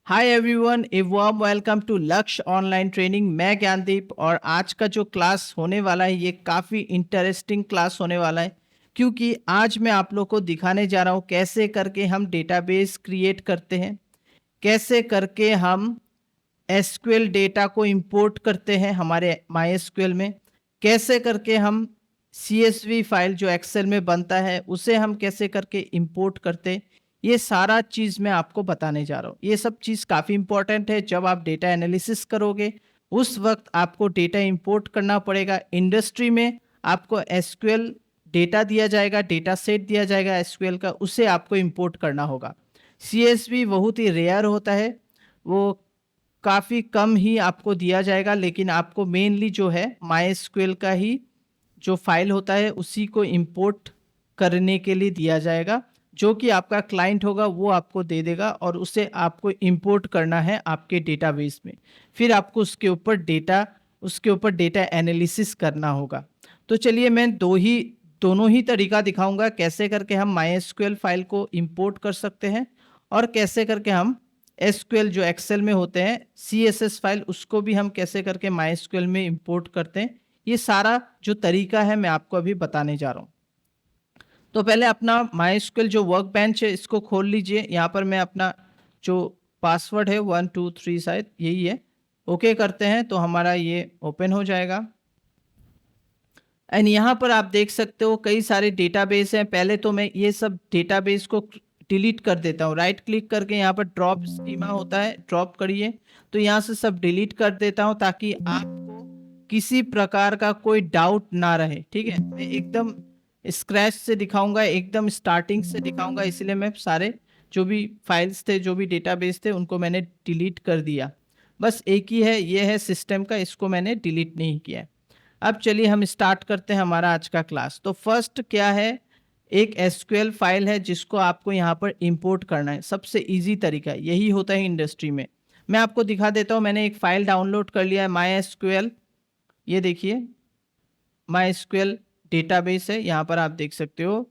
Hi everyone, a warm welcome to Lakshya online training. मैं ज्ञानदीप और आज का जो क्लास होने वाला है ये काफ़ी इंटरेस्टिंग क्लास होने वाला है, क्योंकि आज मैं आप लोग को दिखाने जा रहा हूँ कैसे करके हम डेटाबेस क्रिएट करते हैं, कैसे करके हम एसक्यूएल डेटा को इंपोर्ट करते हैं हमारे माई एसक्यूएल में, कैसे करके हम सीएसवी फाइल जो एक्सेल में बनता है उसे हम कैसे करके इंपोर्ट करते। ये सारा चीज़ मैं आपको बताने जा रहा हूँ। ये सब चीज़ काफ़ी इंपॉर्टेंट है। जब आप डेटा एनालिसिस करोगे उस वक्त आपको डेटा इंपोर्ट करना पड़ेगा। इंडस्ट्री में आपको एसक्यूएल डेटा दिया जाएगा, डेटा सेट दिया जाएगा एसक्यूएल का, उसे आपको इंपोर्ट करना होगा। सीएसवी बहुत ही रेयर होता है, वो काफ़ी कम ही आपको दिया जाएगा, लेकिन आपको मेनली जो है माईएसक्यूएल का ही जो फाइल होता है उसी को इंपोर्ट करने के लिए दिया जाएगा, जो कि आपका क्लाइंट होगा वो आपको दे देगा और उसे आपको इंपोर्ट करना है आपके डेटाबेस में। फिर आपको उसके ऊपर डेटा एनालिसिस करना होगा। तो चलिए मैं दोनों ही तरीका दिखाऊंगा, कैसे करके हम माईएसक्यूएल फाइल को इंपोर्ट कर सकते हैं और कैसे करके हम एसक्यूएल जो एक्सेल में होते हैं सीएसएस फाइल उसको भी हम कैसे करके माईएसक्यूएल में इंपोर्ट करते हैं। ये सारा जो तरीका है मैं आपको अभी बताने जा रहा हूँ। तो पहले अपना माईएसक्यूएल जो वर्क बेंच है इसको खोल लीजिए। यहाँ पर मैं अपना जो पासवर्ड है 1 2 3 शायद यही है, ओके करते हैं तो हमारा ये ओपन हो जाएगा। एंड यहाँ पर आप देख सकते हो कई सारे डेटाबेस हैं। पहले तो मैं ये सब डेटाबेस को डिलीट कर देता हूँ। राइट क्लिक करके यहाँ पर ड्रॉप स्कीमा होता है, ड्रॉप करिए, तो यहाँ से सब डिलीट कर देता हूँ ताकि आपको किसी प्रकार का कोई डाउट ना रहे। ठीक है, मैं एकदम स्क्रैच से दिखाऊंगा, एकदम स्टार्टिंग से दिखाऊंगा, इसलिए मैं सारे जो भी फाइल्स थे, जो भी डेटाबेस थे, उनको मैंने डिलीट कर दिया। बस एक ही है, ये है सिस्टम का, इसको मैंने डिलीट नहीं किया है। अब चलिए हम स्टार्ट करते हैं हमारा आज का क्लास। तो फर्स्ट क्या है, एक एसक्यूएल फाइल है जिसको आपको यहाँ पर इंपोर्ट करना है। सबसे इजी तरीका यही होता है इंडस्ट्री में। मैं आपको दिखा देता हूँ, मैंने एक फ़ाइल डाउनलोड कर लिया है माई एसक्यूएल। ये देखिए माई एसक्यूएल डेटाबेस है, यहाँ पर आप देख सकते हो।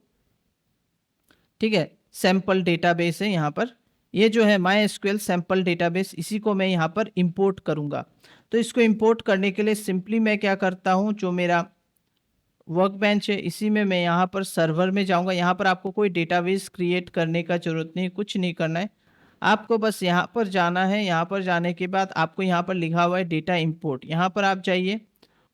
ठीक है, सैम्पल डेटाबेस है यहाँ पर। ये जो है माई एसक्यूएल सैम्पल डेटाबेस, इसी को मैं यहाँ पर इंपोर्ट करूँगा। तो इसको इंपोर्ट करने के लिए सिंपली मैं क्या करता हूँ, जो मेरा वर्क बेंच है इसी में मैं यहाँ पर सर्वर में जाऊँगा। यहाँ पर आपको कोई डेटाबेस क्रिएट करने का ज़रूरत नहीं, कुछ नहीं करना है। आपको बस यहाँ पर जाना है। यहाँ पर जाने के बाद आपको यहाँ पर लिखा हुआ है डेटा इंपोर्ट, यहाँ पर आप जाइए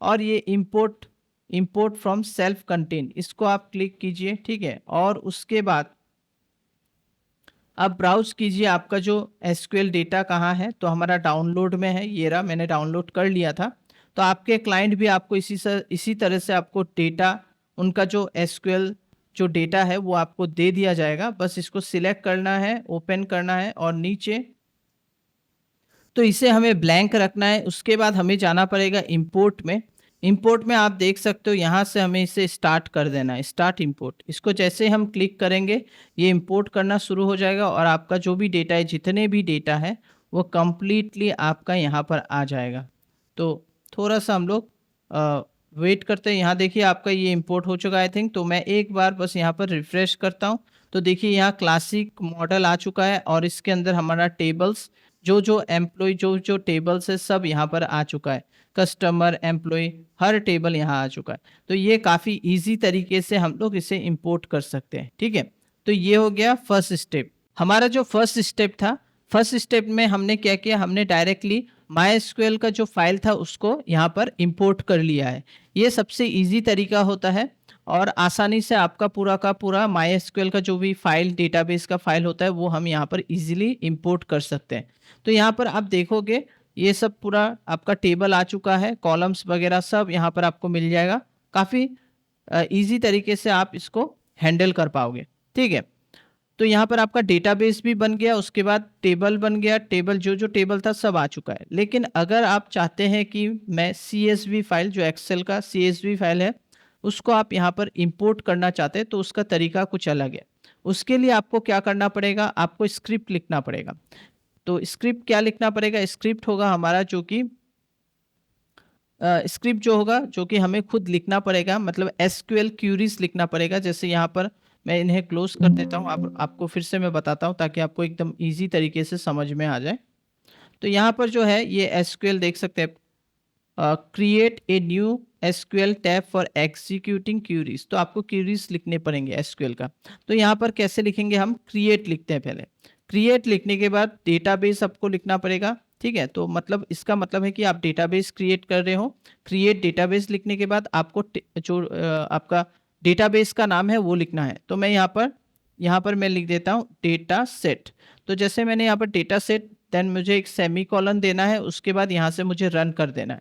और ये इंपोर्ट फ्रॉम सेल्फ कंटेन, इसको आप क्लिक कीजिए। ठीक है, और उसके बाद आप ब्राउज कीजिए आपका जो एसक्यूएल डेटा कहाँ है। तो हमारा डाउनलोड में है, ये रहा, मैंने डाउनलोड कर लिया था। तो आपके क्लाइंट भी आपको इसी तरह से आपको डेटा, उनका जो एसक्यूएल जो डेटा है वो आपको दे दिया जाएगा। बस इसको सिलेक्ट करना है, ओपन करना है और नीचे तो इसे हमें ब्लैंक रखना है। उसके बाद हमें जाना पड़ेगा इंपोर्ट में। इंपोर्ट में आप देख सकते हो यहाँ से हमें इसे स्टार्ट कर देना है, स्टार्ट इंपोर्ट। इसको जैसे हम क्लिक करेंगे ये इंपोर्ट करना शुरू हो जाएगा और आपका जो भी डेटा है, जितने भी डेटा है वो कम्प्लीटली आपका यहाँ पर आ जाएगा। तो थोड़ा सा हम लोग वेट करते हैं। यहाँ देखिए आपका ये इंपोर्ट हो चुका है आई थिंक। तो मैं एक बार बस यहाँ पर रिफ्रेश करता हूँ तो देखिए यहाँ क्लासिक मॉडल आ चुका है और इसके अंदर हमारा टेबल्स, जो एम्प्लॉय जो टेबल्स है सब यहाँ पर आ चुका है। कस्टमर, एम्प्लॉय, हर टेबल यहाँ आ चुका है। तो ये काफ़ी इजी तरीके से हम लोग इसे इंपोर्ट कर सकते हैं। ठीक है, तो ये हो गया फर्स्ट स्टेप। हमारा जो फर्स्ट स्टेप था, फर्स्ट स्टेप में हमने क्या किया, हमने डायरेक्टली माईएसक्यूएल का जो फाइल था उसको यहाँ पर इंपोर्ट कर लिया है। ये सबसे इजी तरीका होता है और आसानी से आपका पूरा का पूरा माईएसक्यूएल का जो भी फाइल, डेटाबेस का फाइल होता है वो हम यहाँ पर इजीली इंपोर्ट कर सकते हैं। तो यहाँ पर आप देखोगे ये सब पूरा आपका टेबल आ चुका है, कॉलम्स वगैरह सब यहाँ पर आपको मिल जाएगा। काफ़ी इजी तरीके से आप इसको हैंडल कर पाओगे। ठीक है, तो यहाँ पर आपका डेटाबेस भी बन गया, उसके बाद टेबल बन गया, टेबल जो टेबल था सब आ चुका है। लेकिन अगर आप चाहते हैं कि मैं सीएसवी फाइल, जो एक्सेल का सीएसवी फाइल है उसको आप यहाँ पर इंपोर्ट करना चाहते हैं तो उसका तरीका कुछ अलग है। उसके लिए आपको क्या करना पड़ेगा, आपको स्क्रिप्ट लिखना पड़ेगा। तो स्क्रिप्ट क्या लिखना पड़ेगा, स्क्रिप्ट होगा हमारा जो कि स्क्रिप्ट जो होगा जो कि हमें खुद लिखना पड़ेगा, मतलब एसक्यूएल क्यूरीज लिखना पड़ेगा। जैसे यहाँ पर मैं इन्हें क्लोज कर देता हूँ। आपको फिर से मैं बताता हूँ ताकि आपको एकदम ईजी तरीके से समझ में आ जाए। तो यहाँ पर जो है ये एसक्यूएल देख सकते हैं, create a new SQL tab for executing queries. तो आपको क्यूरीज लिखने पड़ेंगे एसक्यूएल का। तो यहाँ पर कैसे लिखेंगे, हम क्रिएट लिखते हैं पहले। क्रिएट लिखने के बाद डेटाबेस आपको लिखना पड़ेगा, ठीक है। तो मतलब इसका मतलब है कि आप डेटाबेस क्रिएट कर रहे हो। क्रिएट डेटाबेस लिखने के बाद आपको जो आपका डेटाबेस का नाम है वो लिखना है। तो मैं यहाँ पर मैं लिख देता हूँ डेटा सेट। तो जैसे मैंने यहाँ पर डेटा सेट, देन मुझे एक सेमी कॉलन देना है, उसके बाद यहाँ से मुझे रन कर देना है।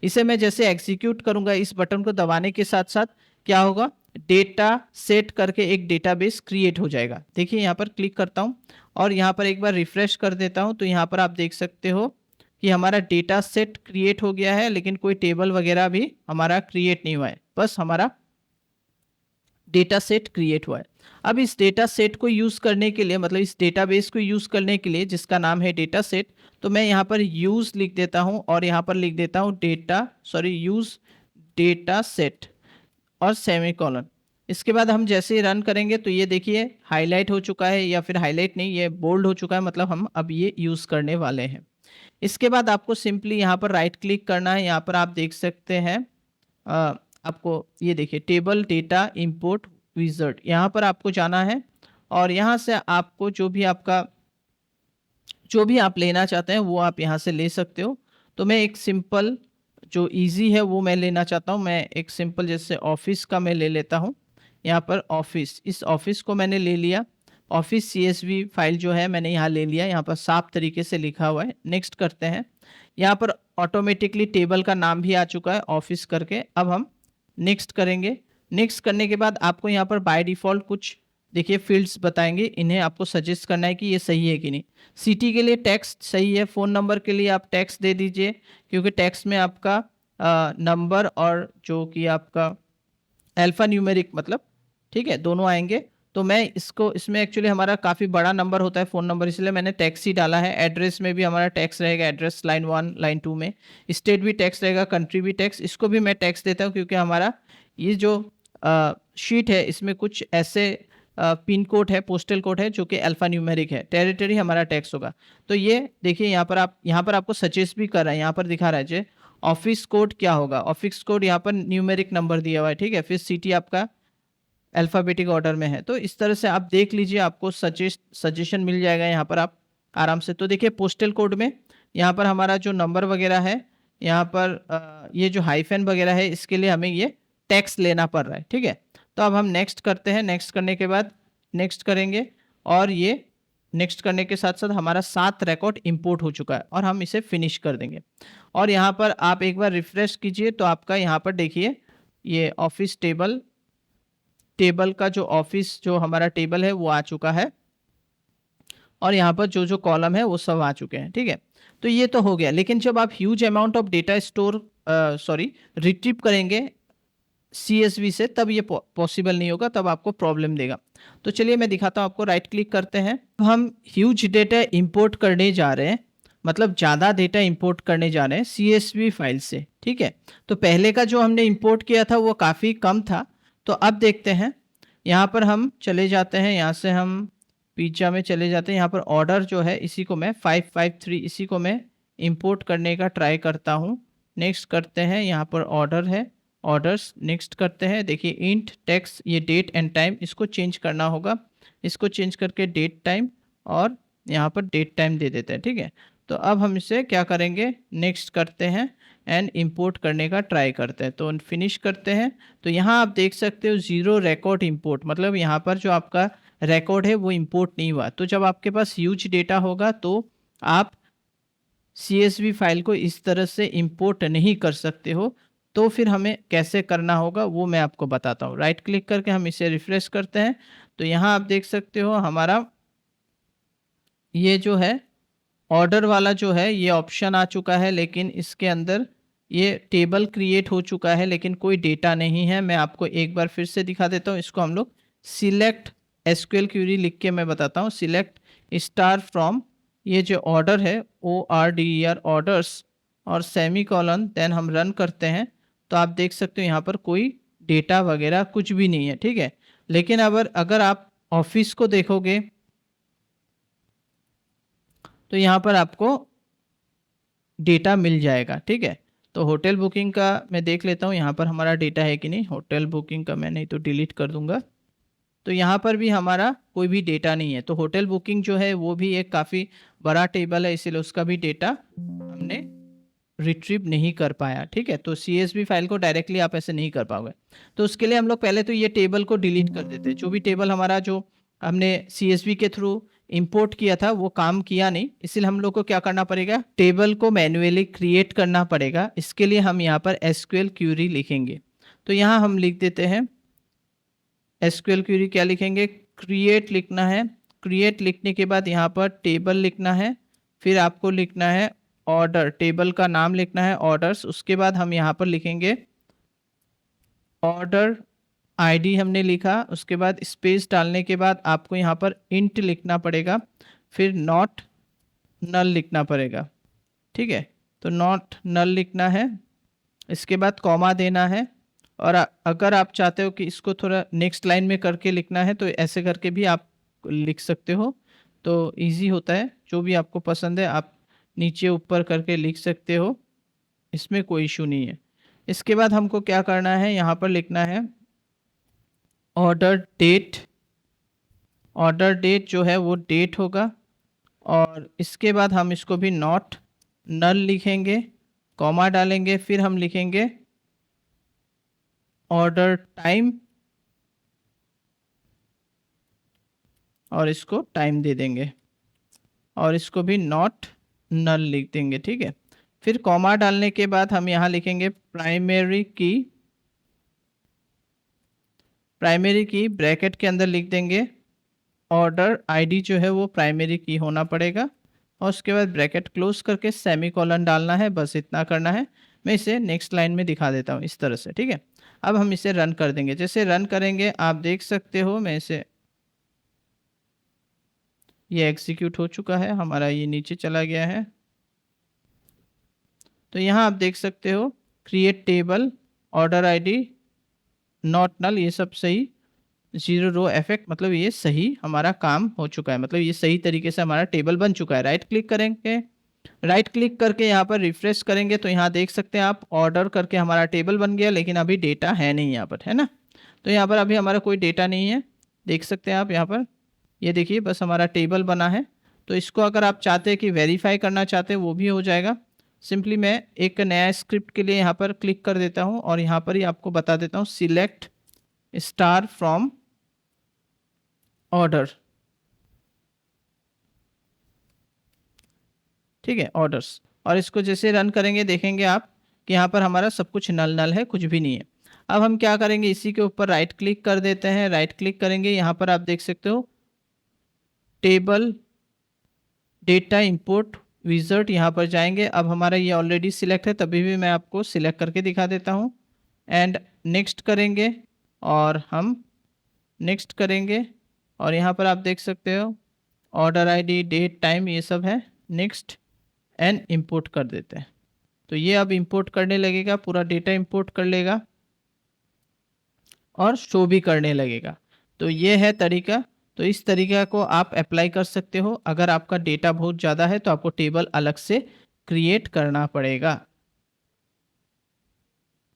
इसे मैं जैसे एग्जीक्यूट करूंगा, इस बटन को दबाने के साथ साथ क्या होगा, डेटा सेट करके एक डेटाबेस क्रिएट हो जाएगा। देखिए यहाँ पर क्लिक करता हूँ और यहाँ पर एक बार रिफ्रेश कर देता हूँ, तो यहाँ पर आप देख सकते हो कि हमारा डेटा सेट क्रिएट हो गया है, लेकिन कोई टेबल वगैरह भी हमारा क्रिएट नहीं हुआ है, बस हमारा डेटा सेट क्रिएट हुआ है। अब इस डेटा सेट को यूज करने के लिए, मतलब इस डेटाबेस को यूज करने के लिए जिसका नाम है डेटा सेट, तो मैं यहाँ पर यूज लिख देता हूँ और यहाँ पर लिख देता हूँ यूज डेटा सेट और सेमीकोलन। इसके बाद हम जैसे ही रन करेंगे तो ये देखिए हाईलाइट हो चुका है, या फिर हाईलाइट नहीं, ये बोल्ड हो चुका है, मतलब हम अब ये यूज करने वाले हैं। इसके बाद आपको सिंपली यहाँ पर राइट क्लिक करना है। यहाँ पर आप देख सकते हैं आपको ये देखिए टेबल डेटा इंपोर्ट विजार्ड, यहाँ पर आपको जाना है और यहाँ से आपको जो भी आप लेना चाहते हैं वो आप यहाँ से ले सकते हो। तो मैं एक सिंपल जो इजी है वो मैं लेना चाहता हूँ। मैं एक सिंपल जैसे ऑफिस का मैं ले लेता हूँ। यहाँ पर ऑफिस, इस ऑफिस को मैंने ले लिया। ऑफिस CSV फाइल जो है मैंने यहाँ ले लिया, यहाँ पर साफ तरीके से लिखा हुआ है। नेक्स्ट करते हैं। यहाँ पर ऑटोमेटिकली टेबल का नाम भी आ चुका है ऑफिस करके। अब हम नेक्स्ट करेंगे। नेक्स्ट करने के बाद आपको यहाँ पर बाय डिफ़ॉल्ट कुछ देखिए फील्ड्स बताएंगे, इन्हें आपको सजेस्ट करना है कि ये सही है कि नहीं। सिटी के लिए टेक्स्ट सही है, फ़ोन नंबर के लिए आप टेक्स्ट दे दीजिए, क्योंकि टेक्स्ट में आपका नंबर और जो कि आपका अल्फ़ा न्यूमेरिक मतलब, ठीक है, दोनों आएंगे। तो मैं इसमें एक्चुअली हमारा काफ़ी बड़ा नंबर होता है फ़ोन नंबर, इसलिए मैंने टेक्स्ट ही डाला है। एड्रेस में भी हमारा टेक्स्ट रहेगा, एड्रेस लाइन 1 लाइन 2 में। स्टेट भी टेक्स्ट रहेगा, कंट्री भी टेक्स्ट, इसको भी मैं टेक्स्ट देता हूँ क्योंकि हमारा ये जो शीट है इसमें कुछ ऐसे पिन कोड है, पोस्टल कोड है जो कि अल्फ़ा न्यूमेरिक है। टेरिटरी हमारा टेक्स्ट होगा। तो ये देखिए यहाँ पर आपको सजेस्ट भी कर रहा है, यहाँ पर दिखा रहा है जो ऑफिस कोड क्या होगा। ऑफिस कोड यहाँ पर न्यूमेरिक नंबर दिया हुआ है, ठीक है। फिर सिटी आपका अल्फ़ाबेटिक ऑर्डर में है। तो इस तरह से आप देख लीजिए, आपको सजेशन मिल जाएगा यहाँ पर आप आराम से। तो देखिए पोस्टल कोड में यहाँ पर हमारा जो नंबर वगैरह है, यहाँ पर ये जो हाइफन वगैरह है, इसके लिए हमें ये टैक्स लेना पड़ रहा है, ठीक है। तो अब हम नेक्स्ट करते हैं। नेक्स्ट करने के बाद नेक्स्ट करेंगे और ये नेक्स्ट करने के साथ साथ हमारा 7 रिकॉर्ड इंपोर्ट हो चुका है और हम इसे फिनिश कर देंगे। और यहाँ पर आप एक बार रिफ्रेश कीजिए तो आपका यहाँ पर देखिए ये ऑफिस टेबल का जो ऑफिस जो हमारा टेबल है वो आ चुका है और यहाँ पर जो जो कॉलम है वो सब आ चुके हैं, ठीक है। तो ये तो हो गया, लेकिन जब आप huge amount of data retrieve करेंगे CSV से, तब ये पॉसिबल नहीं होगा, तब आपको प्रॉब्लम देगा। तो चलिए मैं दिखाता हूँ आपको। राइट क्लिक करते हैं। तो हम ह्यूज डेटा इंपोर्ट करने जा रहे हैं, मतलब ज़्यादा डेटा इंपोर्ट करने जा रहे हैं CSV फाइल से, ठीक है। तो पहले का जो हमने इंपोर्ट किया था वो काफ़ी कम था। तो अब देखते हैं, यहाँ पर हम चले जाते हैं, यहाँ से हम पिज़्ज़ा में चले जाते हैं। यहाँ पर ऑर्डर जो है इसी को मैं 553 इसी को मैं इंपोर्ट करने का ट्राई करता हूँ। नेक्स्ट करते हैं, यहाँ पर ऑर्डर है, ऑर्डर्स। नेक्स्ट करते हैं, देखिए इंट टेक्स्ट, ये डेट एंड टाइम, इसको चेंज करना होगा। इसको चेंज करके डेट टाइम और यहाँ पर डेट टाइम दे देते हैं, ठीक है। तो अब हम इसे क्या करेंगे, नेक्स्ट करते हैं एंड इंपोर्ट करने का ट्राई करते हैं। तो फिनिश करते हैं। तो यहाँ आप देख सकते हो 0 रिकॉर्ड इंपोर्ट, मतलब यहाँ पर जो आपका रिकॉर्ड है वो इंपोर्ट नहीं हुआ। तो जब आपके पास ह्यूज डेटा होगा तो आप CSV फाइल को इस तरह से इंपोर्ट नहीं कर सकते हो। तो फिर हमें कैसे करना होगा वो मैं आपको बताता हूँ। राइट क्लिक करके हम इसे रिफ्रेश करते हैं। तो यहाँ आप देख सकते हो हमारा ये जो है ऑर्डर वाला जो है ये ऑप्शन आ चुका है, लेकिन इसके अंदर ये टेबल क्रिएट हो चुका है लेकिन कोई डेटा नहीं है। मैं आपको एक बार फिर से दिखा देता हूँ। इसको हम लोग सिलेक्ट SQL क्यूरी लिख के मैं बताता हूँ। सिलेक्ट स्टार फ्रॉम ये जो ऑर्डर है ORDER ऑर्डर्स और सेमी कॉलन, देन हम रन करते हैं। तो आप देख सकते हो यहाँ पर कोई डेटा वगैरह कुछ भी नहीं है, ठीक है। लेकिन अगर आप ऑफिस को देखोगे तो यहाँ पर आपको डेटा मिल जाएगा, ठीक है। तो होटल बुकिंग का मैं देख लेता हूँ यहाँ पर हमारा डेटा है कि नहीं। होटल बुकिंग का मैं नहीं तो डिलीट कर दूंगा। तो यहाँ पर भी हमारा कोई भी डेटा नहीं है। तो होटल बुकिंग जो है वो भी एक काफ़ी बड़ा टेबल है, इसीलिए उसका भी डेटा हमने रिट्रीव नहीं कर पाया, ठीक है। तो CSV फाइल को डायरेक्टली आप ऐसे नहीं कर पाओगे। तो उसके लिए हम लोग पहले तो ये टेबल को डिलीट कर देते हैं। जो भी टेबल हमारा जो हमने CSV के थ्रू इंपोर्ट किया था वो काम किया नहीं, इसलिए हम लोग को क्या करना पड़ेगा, टेबल को मैन्युअली क्रिएट करना पड़ेगा। इसके लिए हम यहाँ पर SQL क्यूरी लिखेंगे। तो यहाँ हम लिख देते हैं SQL क्यूरी, क्या लिखेंगे, क्रिएट लिखना है। क्रिएट लिखने के बाद यहाँ पर टेबल लिखना है, फिर आपको लिखना है ऑर्डर, टेबल का नाम लिखना है ऑर्डर्स। उसके बाद हम यहाँ पर लिखेंगे ऑर्डर ID हमने लिखा। उसके बाद स्पेस डालने के बाद आपको यहाँ पर इंट लिखना पड़ेगा, फिर नॉट नल लिखना पड़ेगा, ठीक है। तो नॉट नल लिखना है, इसके बाद कॉमा देना है। और अगर आप चाहते हो कि इसको थोड़ा नेक्स्ट लाइन में करके लिखना है तो ऐसे करके भी आप लिख सकते हो, तो इजी होता है। जो भी आपको पसंद है आप नीचे ऊपर करके लिख सकते हो, इसमें कोई इशू नहीं है। इसके बाद हमको क्या करना है, यहाँ पर लिखना है ऑर्डर डेट। ऑर्डर डेट जो है वो डेट होगा। और इसके बाद हम इसको भी नॉट नल लिखेंगे, कॉमा डालेंगे, फिर हम लिखेंगे ऑर्डर टाइम और इसको टाइम दे देंगे और इसको भी नॉट नल लिख देंगे, ठीक है। फिर कॉमा डालने के बाद हम यहाँ लिखेंगे प्राइमरी की। प्राइमरी की ब्रैकेट के अंदर लिख देंगे ऑर्डर ID जो है वो प्राइमरी की होना पड़ेगा। और उसके बाद ब्रैकेट क्लोज करके सेमीकोलन डालना है, बस इतना करना है। मैं इसे नेक्स्ट लाइन में दिखा देता हूँ इस तरह से, ठीक है। अब हम इसे रन कर देंगे। जैसे रन करेंगे आप देख सकते हो, मैं इसे, ये एग्जीक्यूट हो चुका है हमारा, ये नीचे चला गया है। तो यहाँ आप देख सकते हो create table, order ID, not null, ये सब सही, 0 रो इफेक्ट, मतलब ये सही हमारा काम हो चुका है, मतलब ये सही तरीके से हमारा टेबल बन चुका है। राइट क्लिक करेंगे, राइट क्लिक करके यहाँ पर रिफ्रेश करेंगे तो यहाँ देख सकते हैं आप ऑर्डर करके हमारा टेबल बन गया, लेकिन अभी डेटा है नहीं यहाँ पर, है ना। तो यहाँ पर अभी हमारा कोई डेटा नहीं है, देख सकते हैं आप यहाँ पर, ये देखिए बस हमारा टेबल बना है। तो इसको अगर आप चाहते हैं कि वेरीफाई करना चाहते हैं वो भी हो जाएगा। सिंपली मैं एक नया स्क्रिप्ट के लिए यहाँ पर क्लिक कर देता हूँ और यहाँ पर ही आपको बता देता हूँ सिलेक्ट स्टार फ्रॉम ऑर्डर, ठीक है, ऑर्डर्स। और इसको जैसे रन करेंगे देखेंगे आप कि यहाँ पर हमारा सब कुछ नल नल है, कुछ भी नहीं है। अब हम क्या करेंगे, इसी के ऊपर राइट क्लिक कर देते हैं। राइट क्लिक करेंगे, यहाँ पर आप देख सकते हो टेबल डेटा इंपोर्ट विजर्ट, यहाँ पर जाएंगे। अब हमारा ये ऑलरेडी सिलेक्ट है, तभी भी मैं आपको सिलेक्ट करके दिखा देता हूँ। एंड नेक्स्ट करेंगे और हम नेक्स्ट करेंगे और यहाँ पर आप देख सकते हो ऑर्डर ID, डेट, टाइम, ये सब है। नेक्स्ट एंड इंपोर्ट कर देते हैं। तो ये अब इंपोर्ट करने लगेगा, पूरा डेटा इंपोर्ट कर लेगा और शो भी करने लगेगा। तो ये है तरीका। तो इस तरीका को आप अप्लाई कर सकते हो। अगर आपका डेटा बहुत ज़्यादा है तो आपको टेबल अलग से क्रिएट करना पड़ेगा।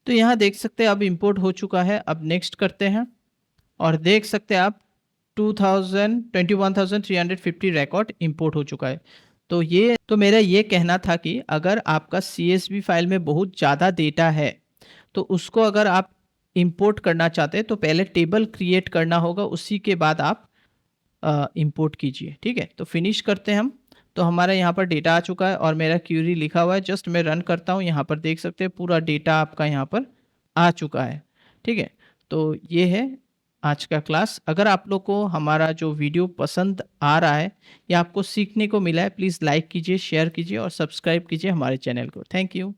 तो यहाँ देख सकते हैं अब इंपोर्ट हो चुका है। अब नेक्स्ट करते हैं और देख सकते हैं आप 21,350 रिकॉर्ड इंपोर्ट हो चुका है। तो मेरा ये कहना था कि अगर आपका CSV फाइल में बहुत ज़्यादा डेटा है तो उसको अगर आप इंपोर्ट करना चाहते हैं तो पहले टेबल क्रिएट करना होगा, उसी के बाद आप इंपोर्ट कीजिए, ठीक है। तो फिनिश करते हैं हम। तो हमारा यहाँ पर डेटा आ चुका है और मेरा क्यूरी लिखा हुआ है। जस्ट मैं रन करता हूँ, यहाँ पर देख सकते हैं पूरा डेटा आपका यहाँ पर आ चुका है, ठीक है। तो ये है आज का क्लास। अगर आप लोग को हमारा जो वीडियो पसंद आ रहा है या आपको सीखने को मिला है, प्लीज़ लाइक कीजिए, शेयर कीजिए और सब्सक्राइब कीजिए हमारे चैनल को। Thank you.